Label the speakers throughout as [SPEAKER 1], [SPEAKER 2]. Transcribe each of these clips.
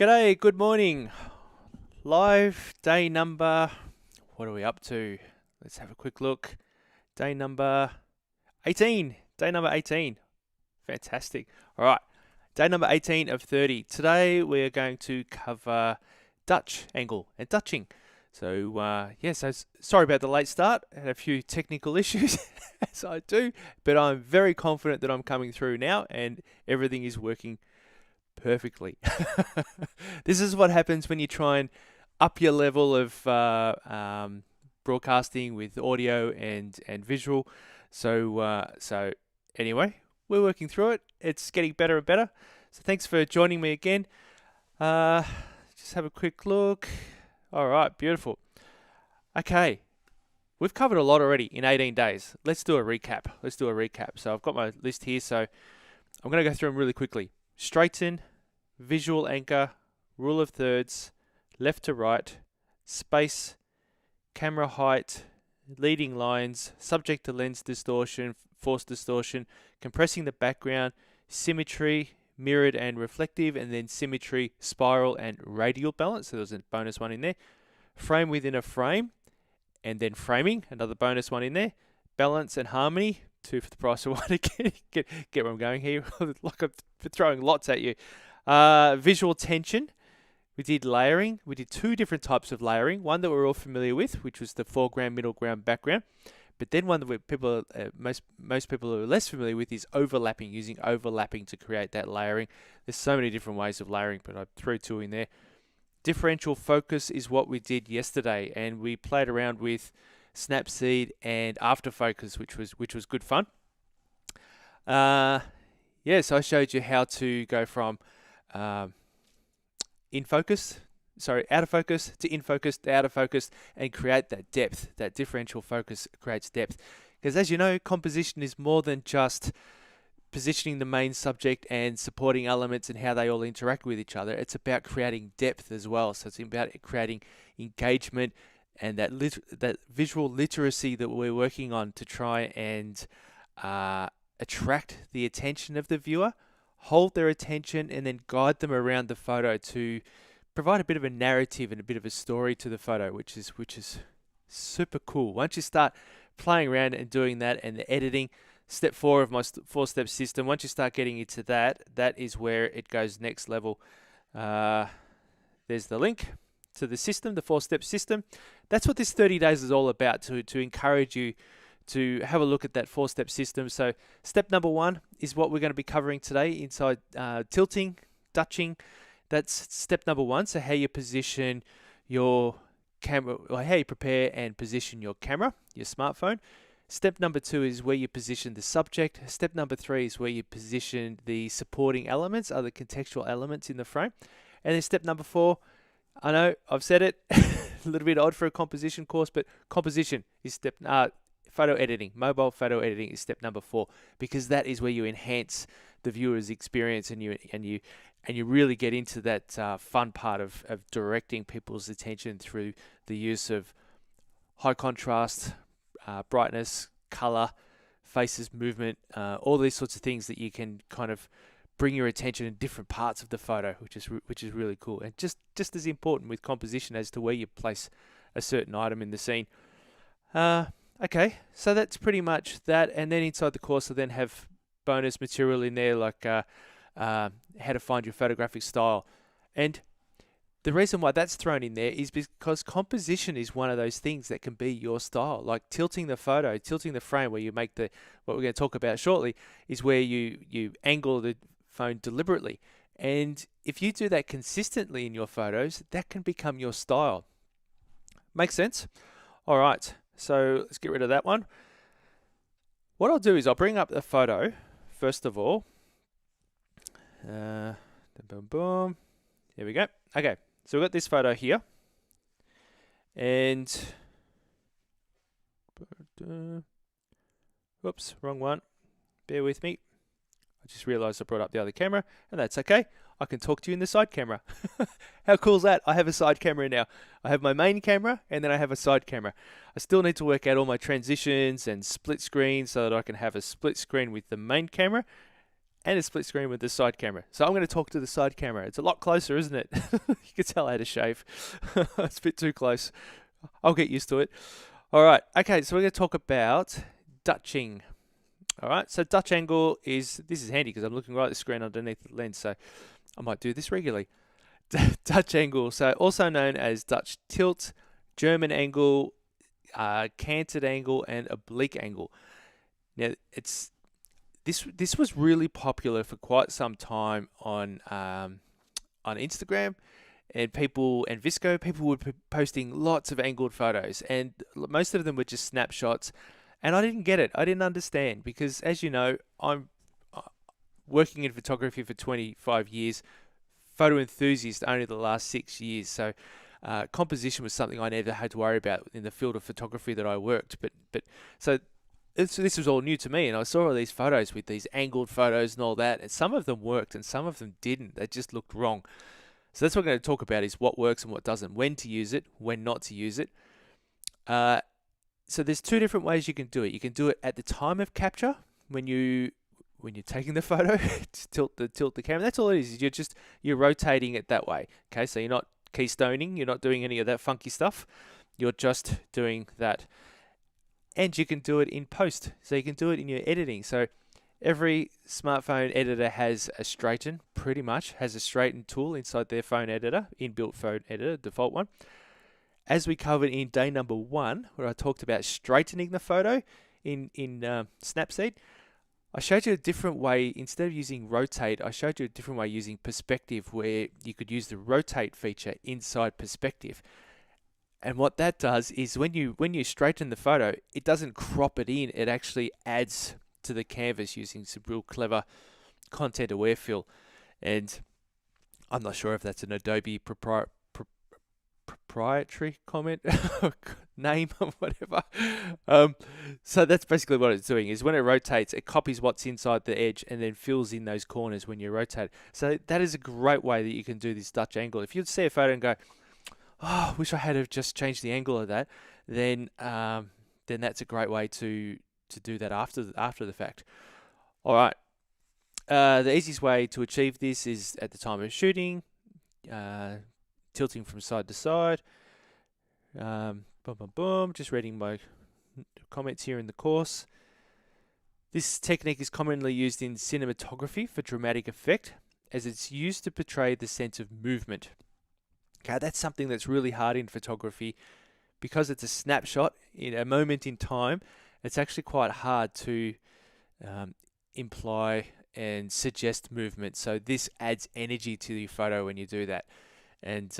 [SPEAKER 1] G'day, good morning. Live day number, what are we up to? Let's have a quick look. Day number 18. Day number 18. Fantastic. All right. Day number 18 of 30. Today we're going to cover Dutch angle and Dutching. So, sorry about the late start. I had a few technical issues, as I do, but I'm very confident that I'm coming through now and everything is working perfectly. This is what happens when you try and up your level of broadcasting with audio and visual. So anyway, we're working through it. It's getting better and better. So thanks for joining me again. Just have a quick look. All right, beautiful. Okay, we've covered a lot already in 18 days. Let's do a recap. So I've got my list here. So I'm going to go through them really quickly. Straighten, visual anchor, rule of thirds, left to right, space, camera height, leading lines, subject to lens distortion, force distortion, compressing the background, symmetry, mirrored and reflective, and then symmetry, spiral, and radial balance. So there's a bonus one in there. Frame within a frame, and then framing, another bonus one in there. Balance and harmony, 2 for the price of 1 again. Get where I'm going here. Like I'm throwing lots at you. Visual tension. We did layering. We did 2 different types of layering. One that we're all familiar with, which was the foreground, middle ground, background. But then one that most people are less familiar with is overlapping, using overlapping to create that layering. There's so many different ways of layering, but I threw 2 in there. Differential focus is what we did yesterday, and we played around with Snapseed and Afterfocus, which was good fun. So I showed you how to go from out of focus to in focus to out of focus and create that depth. That differential focus creates depth. Because as you know, composition is more than just positioning the main subject and supporting elements and how they all interact with each other. It's about creating depth as well. So it's about creating engagement and that visual literacy that we're working on to try and attract the attention of the viewer, hold their attention, and then guide them around the photo to provide a bit of a narrative and a bit of a story to the photo, which is super cool. Once you start playing around and doing that and the editing, step 4 of my 4-step system, once you start getting into that is where it goes next level. There's the link to the system, the 4-step system. That's what this 30 days is all about, to encourage you to have a look at that 4-step system. So step number 1 is what we're going to be covering today inside tilting, Dutching. That's step number 1. So how you position your camera, or how you prepare and position your camera, your smartphone. Step number 2 is where you position the subject. Step number 3 is where you position the supporting elements, other contextual elements in the frame. And then step number 4, I know I've said it, a little bit odd for a composition course, but composition is photo editing, mobile photo editing is step number 4, because that is where you enhance the viewer's experience and you really get into that fun part of directing people's attention through the use of high contrast, brightness, color, faces, movement, all these sorts of things that you can kind of bring your attention in different parts of the photo, which is really cool, and just as important with composition as to where you place a certain item in the scene. Okay, so that's pretty much that, and then inside the course I then have bonus material in there like how to find your photographic style. And the reason why that's thrown in there is because composition is one of those things that can be your style. Like tilting the frame, where you make what we're going to talk about shortly, is where you angle the phone deliberately. And if you do that consistently in your photos, that can become your style. Makes sense? All right, so let's get rid of that one. What I'll do is I'll bring up the photo, first of all. Boom, boom. There we go. Okay, so we've got this photo here. And, whoops, wrong one. Bear with me. I just realized I brought up the other camera, and that's okay. I can talk to you in the side camera. How cool is that? I have a side camera now. I have my main camera, and then I have a side camera. I still need to work out all my transitions and split screens so that I can have a split screen with the main camera. and a split screen with the side camera. So I'm going to talk to the side camera. It's a lot closer, isn't it? You can tell I had to shave. It's a bit too close. I'll get used to it. All right. Okay, so we're going to talk about Dutching. All right. So Dutch angle this is handy because I'm looking right at the screen underneath the lens. So I might do this regularly. Dutch angle, so also known as Dutch tilt, German angle, canted angle, and oblique angle. Now, this was really popular for quite some time on Instagram, and Visco. People were posting lots of angled photos, and most of them were just snapshots. And I didn't get it. I didn't understand because, as you know, I'm working in photography for 25 years. Photo enthusiast only the last 6 years, so composition was something I never had to worry about in the field of photography that I worked. But so this was all new to me, and I saw all these photos with these angled photos and all that, and some of them worked and some of them didn't. They just looked wrong. So that's what we're going to talk about: is what works and what doesn't, when to use it, when not to use it. So there's two different ways you can do it. You can do it at the time of capture when you're taking the photo, tilt the camera. That's all it is. You're rotating it that way. Okay, so you're not keystoning. You're not doing any of that funky stuff. You're just doing that. And you can do it in post. So you can do it in your editing. So every smartphone editor has a straighten, pretty much has a straighten tool inside their phone editor, inbuilt phone editor, default one. As we covered in day number 1, where I talked about straightening the photo in Snapseed, I showed you a different way. Instead of using rotate, I showed you a different way using perspective, where you could use the rotate feature inside perspective. And what that does is when you straighten the photo, it doesn't crop it in. It actually adds to the canvas using some real clever content aware fill. And I'm not sure if that's an Adobe proprietary comment name or whatever. So that's basically what it's doing, is when it rotates, it copies what's inside the edge and then fills in those corners when you rotate. So that is a great way that you can do this Dutch angle. If you see a photo and go, oh, wish I had have just changed the angle of that, then that's a great way to do that after the fact. All right. The easiest way to achieve this is at the time of shooting, tilting from side to side. Boom, boom, boom. Just reading my comments here in the course. This technique is commonly used in cinematography for dramatic effect, as it's used to portray the sense of movement. Okay, that's something that's really hard in photography because it's a snapshot in a moment in time. It's actually quite hard to imply and suggest movement. So this adds energy to the photo when you do that. And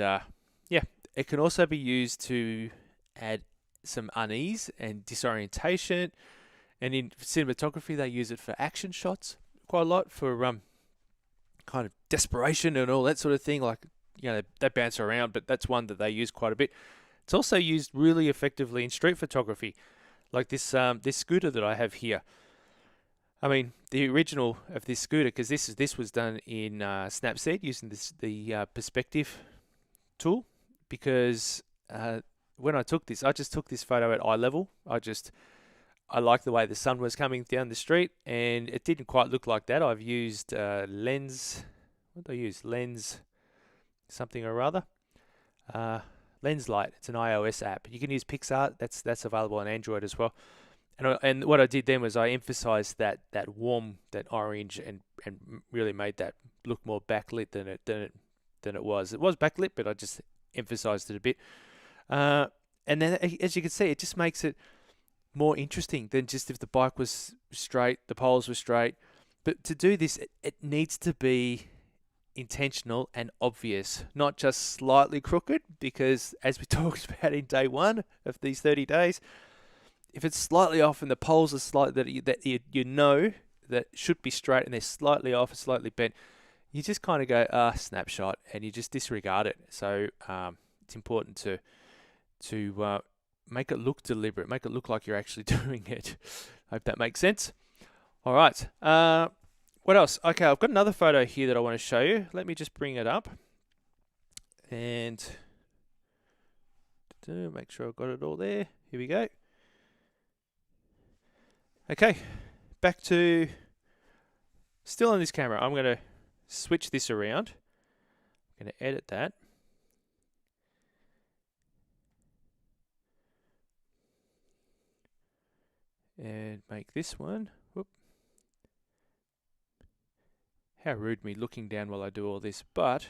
[SPEAKER 1] it can also be used to add some unease and disorientation. And in cinematography, they use it for action shots quite a lot, for kind of desperation and all that sort of thing. Like, they bounce around, but that's one that they use quite a bit. It's also used really effectively in street photography, like this scooter that I have here. I mean, the original of this scooter, because this was done in Snapseed using the perspective tool, because when I took this, I just took this photo at eye level. I liked the way the sun was coming down the street, and it didn't quite look like that. I've used lens. What did I use? Lens something or other. Lens Light. It's an iOS app. You can use PixArt. That's available on Android as well. And what I did then was I emphasized that warm, that orange, and really made that look more backlit than it was. It was backlit, but I just emphasized it a bit. And then, as you can see, it just makes it more interesting than just if the bike was straight, the poles were straight. But to do this, it needs to be intentional and obvious, not just slightly crooked, because as we talked about in day 1 of these 30 days, if it's slightly off and the poles are slightly that you know that should be straight and they're slightly off or slightly bent, you just kind of go, snapshot, and you just disregard it. So it's important to make it look deliberate, make it look like you're actually doing it. Hope that makes sense. All right. What else? Okay, I've got another photo here that I want to show you. Let me just bring it up and make sure I've got it all there. Here we go. Okay, back to still on this camera. I'm going to switch this around. I'm going to edit that. And make this one. Whoop. How rude me looking down while I do all this. But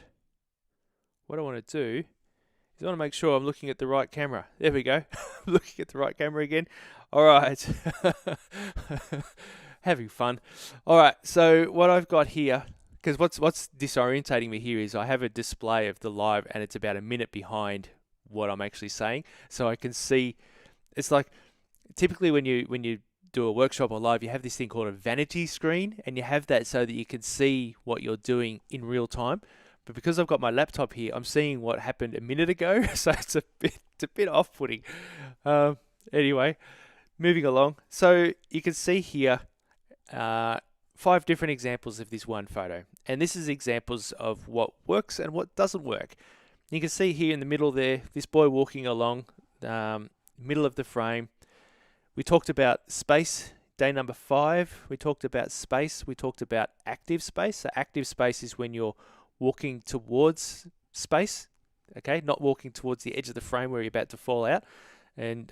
[SPEAKER 1] what I want to do is I want to make sure I'm looking at the right camera. There we go. Looking at the right camera again. All right. Having fun. All right. So what I've got here, because what's disorientating me here is I have a display of the live and it's about a minute behind what I'm actually saying. So I can see, it's like, typically when you do a workshop or live, you have this thing called a vanity screen, and you have that so that you can see what you're doing in real time. But because I've got my laptop here, I'm seeing what happened a minute ago, so it's a bit off-putting. Anyway, moving along. So you can see here 5 different examples of this one photo, and this is examples of what works and what doesn't work. You can see here in the middle there, this boy walking along middle of the frame. We talked about space, day number 5. We talked about space. We talked about active space. So active space is when you're walking towards space, okay, not walking towards the edge of the frame where you're about to fall out and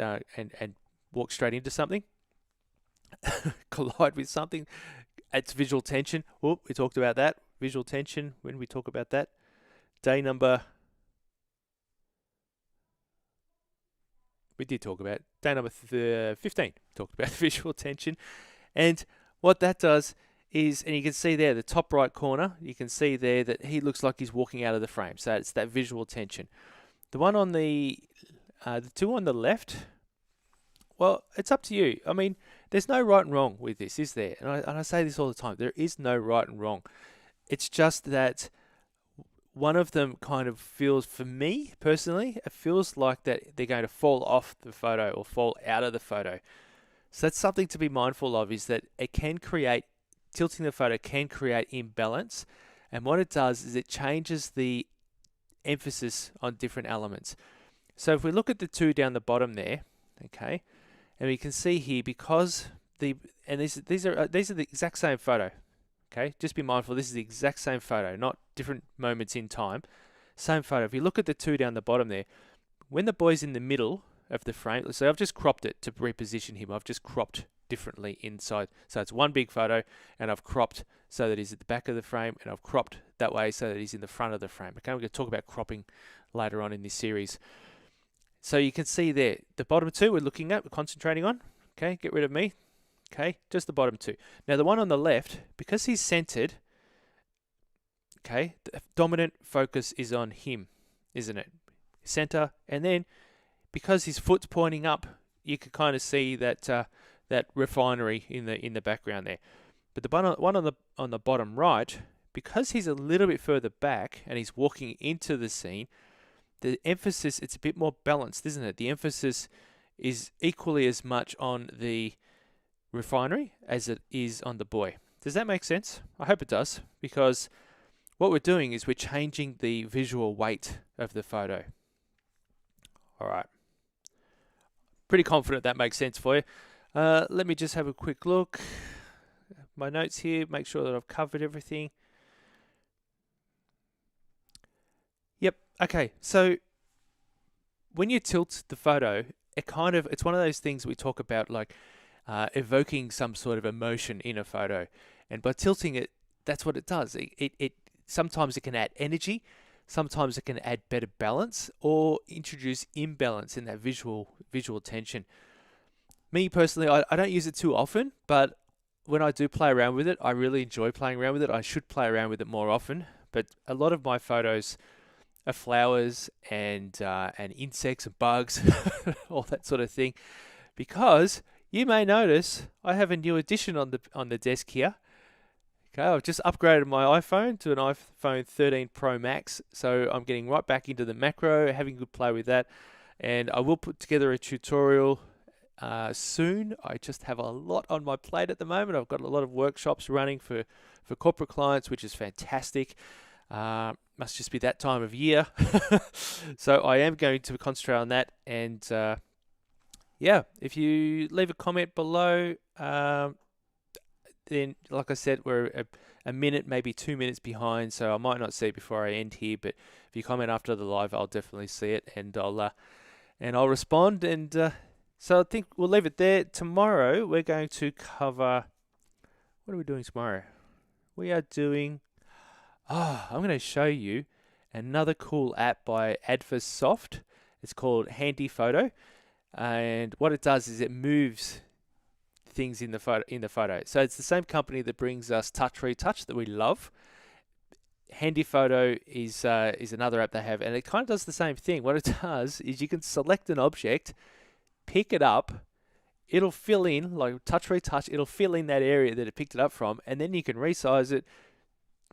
[SPEAKER 1] walk straight into something, collide with something. It's visual tension. Oh, we talked about that. Visual tension when we talk about that. Day number... We did talk about day number 15. Talked about visual tension, and what that does is, and you can see there, the top right corner, you can see there that he looks like he's walking out of the frame. So it's that visual tension. The one on the two on the left, well, it's up to you. I mean, there's no right and wrong with this, is there? And I say this all the time. There is no right and wrong. It's just that one of them kind of feels, for me personally, it feels like that they're going to fall off the photo or fall out of the photo. So that's something to be mindful of, is that it can create, tilting the photo can create imbalance. And what it does is it changes the emphasis on different elements. So if we look at the 2 down the bottom there, okay, and we can see here, because these are the exact same photo. Okay, just be mindful, this is the exact same photo, not different moments in time. Same photo. If you look at the 2 down the bottom there, when the boy's in the middle of the frame, so I've just cropped it to reposition him. I've just cropped differently inside. So it's one big photo, and I've cropped so that he's at the back of the frame, and I've cropped that way so that he's in the front of the frame. Okay, we're going to talk about cropping later on in this series. So you can see there, the bottom 2 we're looking at, we're concentrating on. Okay, get rid of me. Okay, just the bottom 2. Now the one on the left, because he's centered, okay, the dominant focus is on him, isn't it? Center, and then because his foot's pointing up, you can kind of see that that refinery in the background there. But the one on the bottom right, because he's a little bit further back and he's walking into the scene, the emphasis, it's a bit more balanced, isn't it? The emphasis is equally as much on the refinery as it is on the boy. Does that make sense? I hope it does, because what we're doing is we're changing the visual weight of the photo. All right. Pretty confident that makes sense for you. Let me just have a quick look. My notes here, make sure that I've covered everything. Yep. Okay. So when you tilt the photo, it's one of those things we talk about, like evoking some sort of emotion in a photo, and by tilting it, that's what it does. It sometimes it can add energy, sometimes it can add better balance, or introduce imbalance in that visual tension. Me personally, I don't use it too often, but when I do play around with it, I really enjoy playing around with it. I should play around with it more often, but a lot of my photos are flowers and insects and bugs, all that sort of thing, because you may notice I have a new addition on the desk here. Okay, I've just upgraded my iPhone to an iPhone 13 Pro Max, so I'm getting right back into the macro, having a good play with that, and I will put together a tutorial soon. I just have a lot on my plate at the moment. I've got a lot of workshops running for corporate clients, which is fantastic. Must just be that time of year. So I am going to concentrate on that, and yeah, if you leave a comment below, then like I said, we're a minute, maybe 2 minutes behind, so I might not see it before I end here. But if you comment after the live, I'll definitely see it, and I'll respond. And so I think we'll leave it there. Tomorrow we're going to cover. What are we doing tomorrow? We are doing. I'm going to show you another cool app by Adversoft. It's called Handy Photo, and what it does is it moves things in the photo. So it's the same company that brings us Touch Retouch that we love. Handy Photo is another app they have, and it kind of does the same thing. What it does is you can select an object, pick it up, it'll fill in, like Touch Retouch, it'll fill in that area that it picked it up from, and then you can resize it,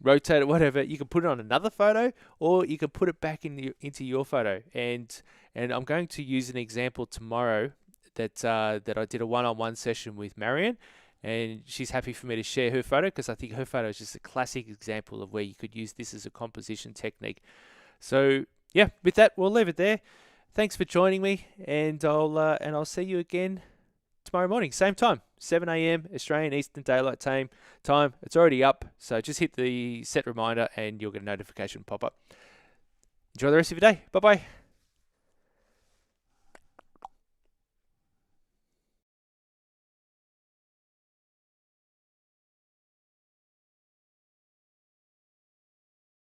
[SPEAKER 1] rotate it, whatever. You can put it on another photo, or you can put it back into your photo. And I'm going to use an example tomorrow that I did a one-on-one session with Marion, and she's happy for me to share her photo because I think her photo is just a classic example of where you could use this as a composition technique. So with that, we'll leave it there. Thanks for joining me, and I'll see you again tomorrow morning, same time, 7 a.m. Australian Eastern Daylight Time. It's already up, so just hit the set reminder and you'll get a notification pop up. Enjoy the rest of your day. Bye-bye.